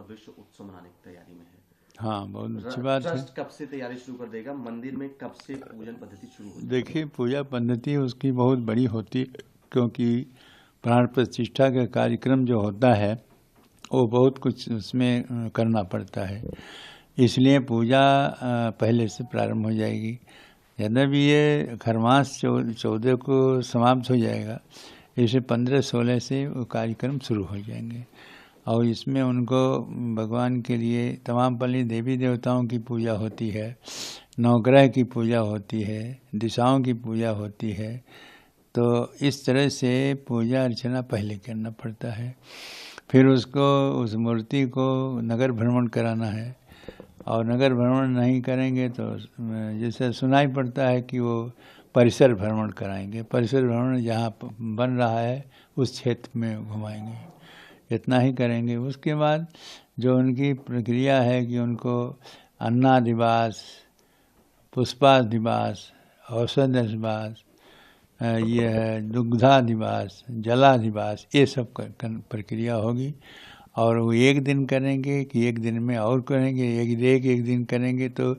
विश्व उत्सव मनाने की तैयारी में है। हाँ, बहुत अच्छी बात है। ट्रस्ट कब से तैयारी शुरू कर देगा? मंदिर में कब से पूजन पद्धति शुरू हो जाएगी? देखिए, पूजा पद्धति उसकी बहुत बड़ी होती है, क्योंकि प्राण प्रतिष्ठा का कार्यक्रम जो होता है वो बहुत कुछ उसमें करना पड़ता है, इसलिए पूजा पहले से प्रारंभ हो जाएगी। यद्यपि ये खरमास 14 को समाप्त हो जाएगा, इसे 15-16 से वो कार्यक्रम शुरू हो जाएंगे और इसमें उनको भगवान के लिए तमाम पल्ली देवी देवताओं की पूजा होती है, नवग्रह की पूजा होती है, दिशाओं की पूजा होती है। तो इस तरह से पूजा अर्चना पहले करना पड़ता है, फिर उसको उस मूर्ति को नगर भ्रमण कराना है और नगर भ्रमण नहीं करेंगे तो जैसे सुनाई पड़ता है कि वो परिसर भ्रमण कराएंगे। परिसर भ्रमण जहाँ बन रहा है उस क्षेत्र में घुमाएंगे, इतना ही करेंगे। उसके बाद जो उनकी प्रक्रिया है कि उनको अन्नादिवास, पुष्पादिवास, औषधादिवास, ये है दुग्धादिवास, जलादिवास, ये सब प्रक्रिया होगी। और वो एक दिन करेंगे कि एक दिन में और करेंगे, एक दिन करेंगे तो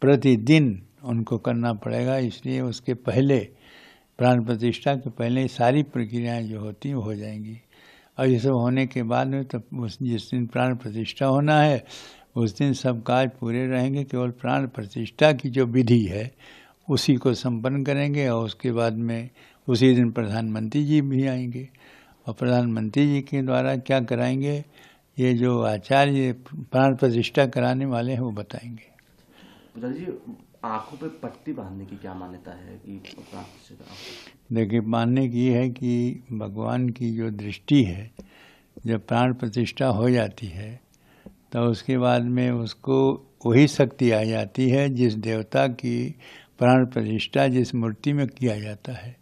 प्रतिदिन उनको करना पड़ेगा। इसलिए उसके पहले प्राण प्रतिष्ठा के पहले सारी प्रक्रियाएं जो होती हैं हो जाएंगी और ये सब होने के बाद में तब जिस दिन प्राण प्रतिष्ठा होना है उस दिन सब कार्य पूरे रहेंगे। केवल प्राण प्रतिष्ठा की जो विधि है उसी को संपन्न करेंगे और उसके बाद में उसी दिन प्रधानमंत्री जी भी आएंगे और प्रधानमंत्री जी के द्वारा क्या कराएंगे ये जो आचार्य प्राण प्रतिष्ठा कराने वाले हैं वो बताएंगे। प्रधान जी, आंखों पे पट्टी बांधने की क्या मान्यता है कि प्राण प्रतिष्ठा? देखिए, मानने की है कि भगवान की जो दृष्टि है जब प्राण प्रतिष्ठा हो जाती है तो उसके बाद में उसको वही शक्ति आ जाती है जिस देवता की प्राण प्रतिष्ठा जिस मूर्ति में किया जाता है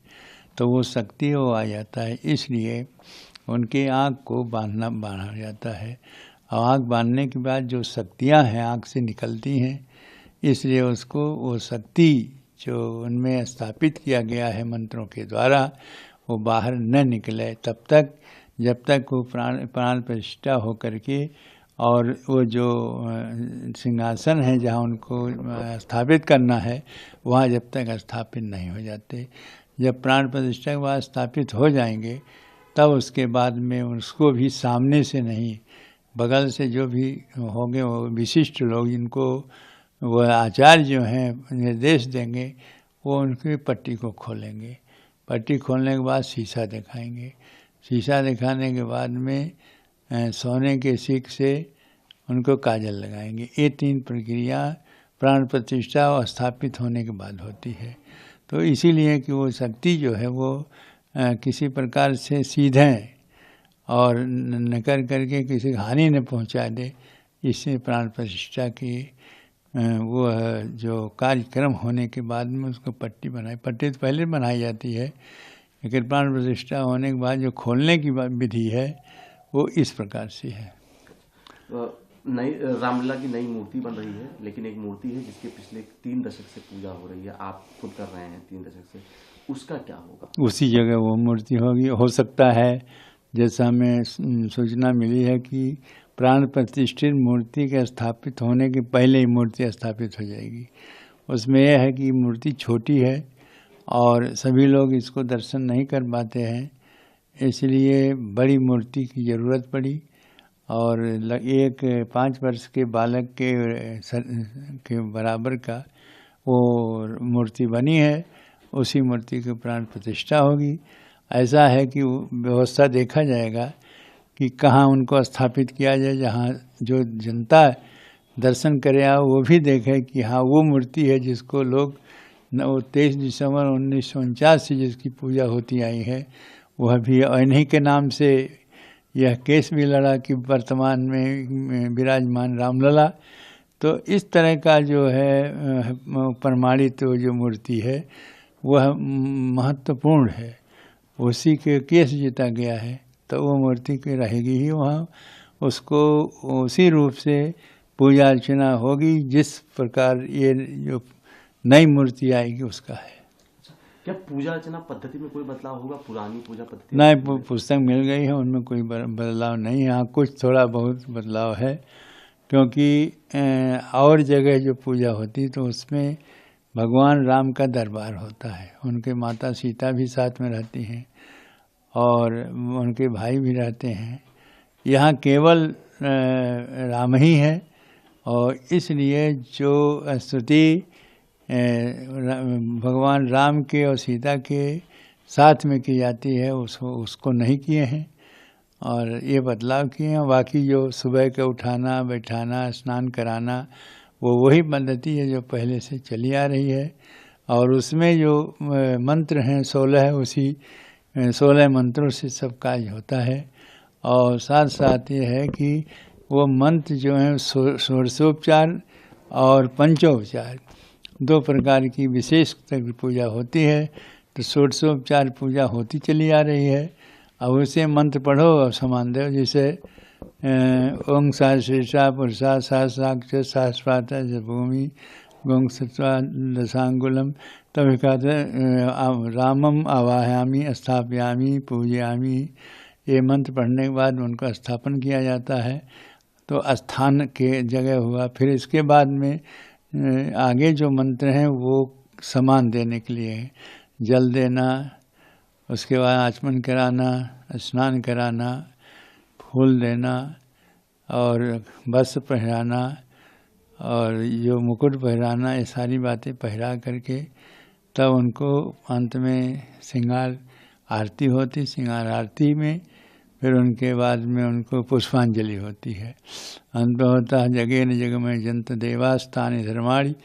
तो वो शक्ति वो आ जाता है। इसलिए उनकी आँख को बांधा जाता है और आँख बांधने के बाद जो शक्तियाँ हैं आँख से निकलती हैं, इसलिए उसको वो शक्ति जो उनमें स्थापित किया गया है मंत्रों के द्वारा वो बाहर न निकले तब तक, जब तक वो प्राण प्रतिष्ठा हो करके और वो जो सिंहासन है जहाँ उनको स्थापित करना है वहाँ जब तक स्थापित नहीं हो जाते। जब प्राण प्रतिष्ठा के बाद स्थापित हो जाएंगे तब उसके बाद में उसको भी सामने से नहीं, बगल से जो भी होंगे वो विशिष्ट लोग जिनको वो आचार्य जो हैं निर्देश देंगे वो उनकी पट्टी को खोलेंगे। पट्टी खोलने के बाद शीशा दिखाएंगे। शीशा दिखाने के बाद में सोने के सीख से उनको काजल लगाएंगे। ये 3 प्रक्रिया प्राण प्रतिष्ठा और स्थापित होने के बाद होती है। तो इसीलिए कि वो शक्ति जो है वो किसी प्रकार से सीधे और न करके किसी हानि न पहुंचा दे, इससे प्राण प्रतिष्ठा की वो जो कार्यक्रम होने के बाद में उसको पट्टी तो पहले बनाई जाती है, लेकिन प्राण प्रतिष्ठा होने के बाद जो खोलने की विधि है वो इस प्रकार से है। नई रामलला की नई मूर्ति बन रही है, लेकिन एक मूर्ति है जिसके पिछले 3 दशक से पूजा हो रही है, आप खुद कर रहे हैं 3 दशक से, उसका क्या होगा? उसी जगह वो मूर्ति होगी। हो सकता है जैसा हमें सूचना मिली है कि प्राण प्रतिष्ठित मूर्ति के स्थापित होने के पहले ही मूर्ति स्थापित हो जाएगी। उसमें यह है कि मूर्ति छोटी है और सभी लोग इसको दर्शन नहीं कर पाते हैं, इसलिए बड़ी मूर्ति की ज़रूरत पड़ी और एक 5 वर्ष के बालक के बराबर का वो मूर्ति बनी है, उसी मूर्ति की प्राण प्रतिष्ठा होगी। ऐसा है कि व्यवस्था देखा जाएगा कि कहाँ उनको स्थापित किया जाए जहाँ जो जनता दर्शन करे आओ वो भी देखे कि हाँ वो मूर्ति है जिसको लोग 23 दिसंबर 1949 से जिसकी पूजा होती आई है वह भी इन्हीं के नाम से यह केस भी लड़ा कि वर्तमान में विराजमान रामलला। तो इस तरह का जो है प्रमाणित जो मूर्ति है वह महत्वपूर्ण है, उसी के केस जीता गया है तो वो मूर्ति की रहेगी ही वहाँ, उसको उसी रूप से पूजा अर्चना होगी जिस प्रकार ये जो नई मूर्ति आएगी उसका है। क्या पूजा अर्चना पद्धति में कोई बदलाव होगा? पुरानी पूजा पद्धति नहीं, पुस्तक मिल गई है, उनमें कोई बदलाव नहीं है। हाँ, कुछ थोड़ा बहुत बदलाव है, क्योंकि और जगह जो पूजा होती तो उसमें भगवान राम का दरबार होता है, उनके माता सीता भी साथ में रहती हैं और उनके भाई भी रहते हैं। यहाँ केवल राम ही है, और इसलिए जो स्तुति भगवान राम के और सीता के साथ में की जाती है उसको नहीं किए हैं, और ये बदलाव किए हैं। बाकी जो सुबह के उठाना बैठाना स्नान कराना वही पद्धति है जो पहले से चली आ रही है, और उसमें जो मंत्र हैं 16 उसी 16 मंत्रों से सब कार्य होता है। और साथ साथ ये है कि वो मंत्र जो हैं षोडशोपचार और पंचोपचार 2 प्रकार की विशेष पूजा होती है। तो षोडशोपचार पूजा होती चली आ रही है, अब उसे मंत्र पढ़ो और समान दो। जैसे ओं सहस्रेशा पुरुषा सहस्राक्ष सहस्रात भूमि गों सत्वा दशांगुलम, तभी कहते रामम आवाहयामी स्थापयामी पूजयामी। ये मंत्र पढ़ने के बाद उनका स्थापन किया जाता है, तो स्थान के जगह हुआ। फिर इसके बाद में आगे जो मंत्र हैं वो सामान देने के लिए है, जल देना, उसके बाद आचमन कराना, स्नान कराना, फूल देना और वस्त्र पहनाना और जो मुकुट पहनाना, ये सारी बातें पहरा करके तब उनको अंत में श्रृंगार आरती होती। श्रृंगार आरती में फिर उनके बाद में उनको पुष्पांजलि होती है। अंत होता है जगे न जग में जंत देवास्थान धर्माणी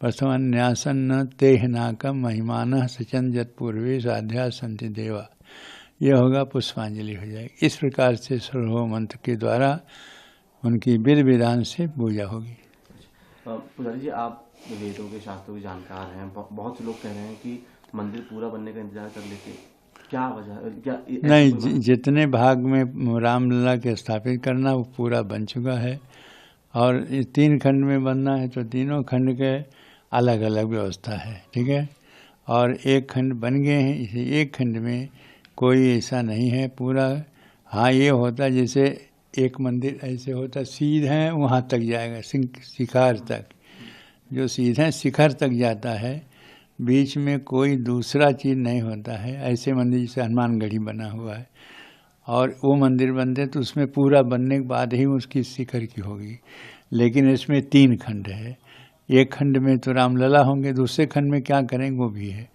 प्रथमन्यासन तेह नाकम महिमान सचन जत पूर्वे साध्या संति देवा। ये होगा, पुष्पांजलि हो जाएगी। इस प्रकार से सर्वो मंत्र के द्वारा उनकी विधि विधान से पूजा होगी। पुजारी जी, आप वेदों के शास्त्रों के जानकार हैं, बहुत से लोग कह रहे हैं कि मंदिर पूरा बनने का इंतजार कर लेते, क्या वजह? क्या नहीं, जितने भाग में रामलला के स्थापित करना वो पूरा बन चुका है, और 3 खंड में बनना है तो तीनों खंड के अलग अलग व्यवस्था है, ठीक है। और 1 खंड बन गए हैं, इसे 1 खंड में कोई ऐसा नहीं है पूरा। हाँ, ये होता जैसे एक मंदिर ऐसे होता सीधे वहाँ तक जाएगा, शिखर तक, जो सीधे शिखर तक जाता है, बीच में कोई दूसरा चीज़ नहीं होता है। ऐसे मंदिर जैसे हनुमानगढ़ी बना हुआ है, और वो मंदिर बनते तो उसमें पूरा बनने के बाद ही उसकी शिखर की होगी। लेकिन इसमें 3 खंड है, 1 खंड में तो रामलला होंगे, दूसरे खंड में क्या करेंगे वो भी है।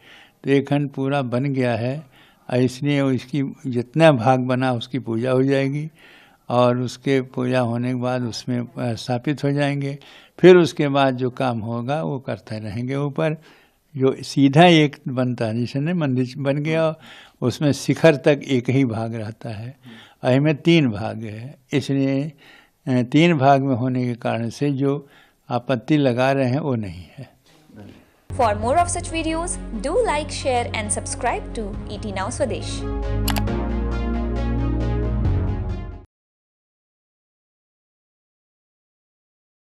तो 1 खंड पूरा बन गया है, इसलिए इसकी जितना भाग बना उसकी पूजा हो जाएगी, और उसके पूजा होने के बाद उसमें स्थापित हो जाएंगे। फिर उसके बाद जो काम होगा वो करते रहेंगे। ऊपर जो सीधा एक बनता है, जैसे मंदिर बन गया, उसमें शिखर तक एक ही भाग रहता है, इसमें 3 भाग है। इसलिए 3 भाग में होने के कारण से जो आपत्ति लगा रहे हैं वो नहीं है। For more of such videos, do like, share and subscribe to ET Now Swadesh.